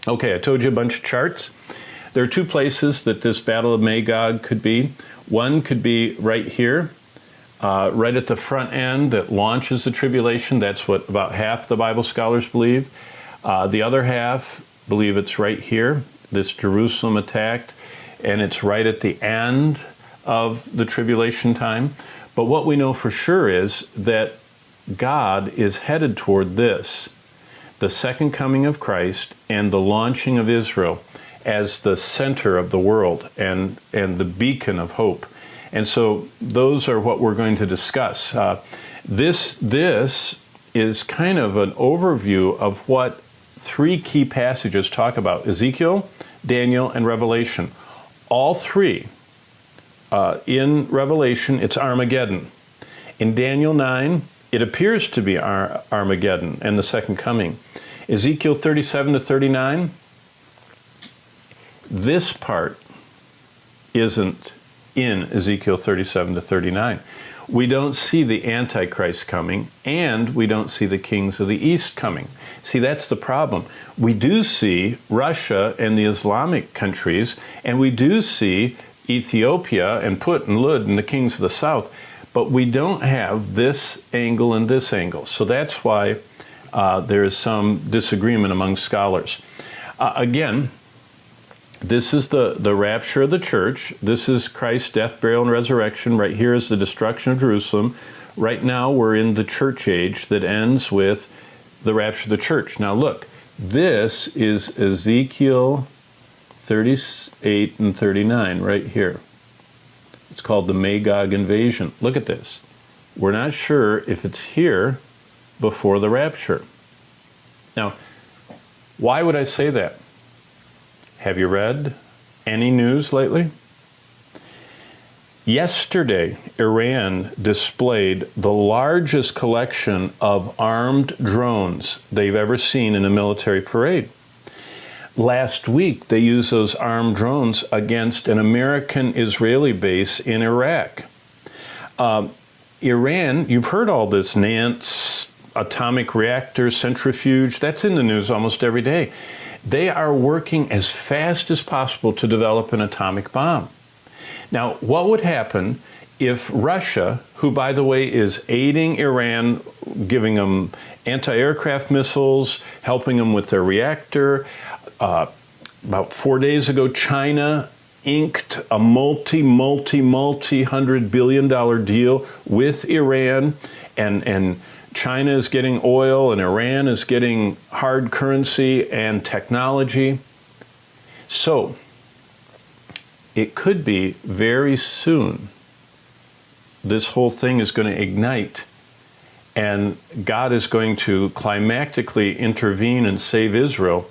Okay, I told you a bunch of charts. There are two places that this Battle of Magog could be. One could be right here, right at the front end that launches the tribulation. That's what about half the Bible scholars believe. The other half believe it's right here, this Jerusalem attacked, and it's right at the end of the tribulation time. But what we know for sure is that God is headed toward this, the second coming of Christ and the launching of Israel as the center of the world and the beacon of hope. And so those are what we're going to discuss. This is kind of an overview of what three key passages talk about: Ezekiel, Daniel, and Revelation. All three. In Revelation, it's Armageddon. In Daniel 9, it appears to be Armageddon and the second coming. Ezekiel 37 to 39, this part isn't in Ezekiel 37 to 39. We don't see the Antichrist coming, and we don't see the kings of the East coming. See, that's the problem. We do see Russia and the Islamic countries, and we do see Ethiopia and Put and Lud and the kings of the South, but we don't have this angle and this angle. So that's why there is some disagreement among scholars. Again, this is the rapture of the church. This is Christ's death, burial, and resurrection. Right here is the destruction of Jerusalem. Right now we're in the church age that ends with the rapture of the church. Now look, this is Ezekiel 38 and 39 right here. It's called the Magog invasion. Look at this. We're not sure if it's here before the rapture. Now, why would I say that? Have you read any news lately? Yesterday, Iran displayed the largest collection of armed drones they've ever seen in a military parade. Last week, they used those armed drones against an American-Israeli base in Iraq. Iran, you've heard all this, Natanz, atomic reactor, centrifuge, that's in the news almost every day. They are working as fast as possible to develop an atomic bomb. Now, what would happen if Russia, who, by the way, is aiding Iran, giving them anti-aircraft missiles, helping them with their reactor, about 4 days ago, China inked a multi-$100 billion deal with Iran, and China is getting oil and Iran is getting hard currency and technology. So it could be very soon this whole thing is going to ignite, and God is going to climactically intervene and save Israel.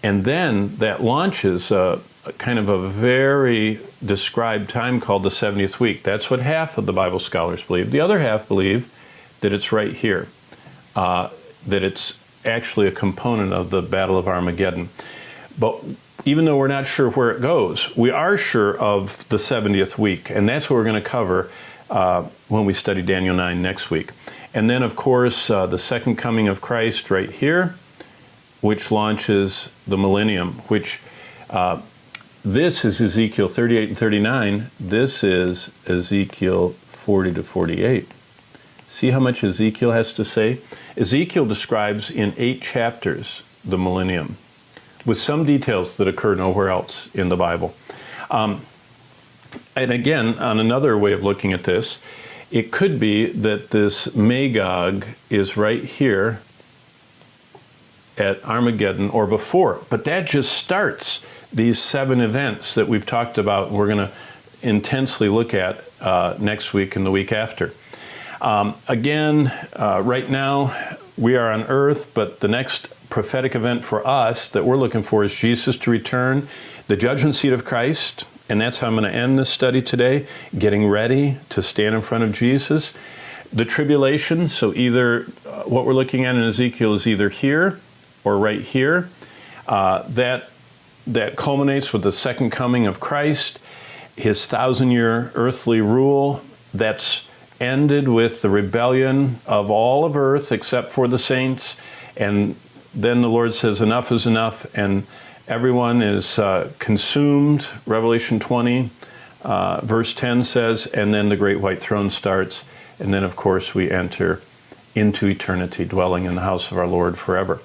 And then that launches a kind of a very described time called the 70th week. That's what half of the Bible scholars believe. The other half believe that it's right here, that it's actually a component of the Battle of Armageddon. But even though we're not sure where it goes, we are sure of the 70th week, and that's what we're going to cover when we study Daniel 9 next week. And then, of course, the second coming of Christ right here, which launches the millennium, which this is Ezekiel 38 and 39. This is Ezekiel 40 to 48. See how much Ezekiel has to say? Ezekiel describes in 8 chapters the millennium, with some details that occur nowhere else in the Bible. And again, on another way of looking at this, it could be that this Magog is right here at Armageddon or before, but that just starts these 7 events that we've talked about and we're going to intensely look at next week and the week after. Again, right now we are on earth, but the next prophetic event for us that we're looking for is Jesus to return, the judgment seat of Christ, and that's how I'm going to end this study today, getting ready to stand in front of Jesus. The tribulation, so either what we're looking at in Ezekiel is either here or right here. That culminates with the second coming of Christ, his 1,000-year earthly rule. That's ended with the rebellion of all of earth except for the saints, and then the Lord says, enough is enough, and everyone is consumed. Revelation 20, verse 10 says, and then the great white throne starts, and then, of course, we enter into eternity, dwelling in the house of our Lord forever.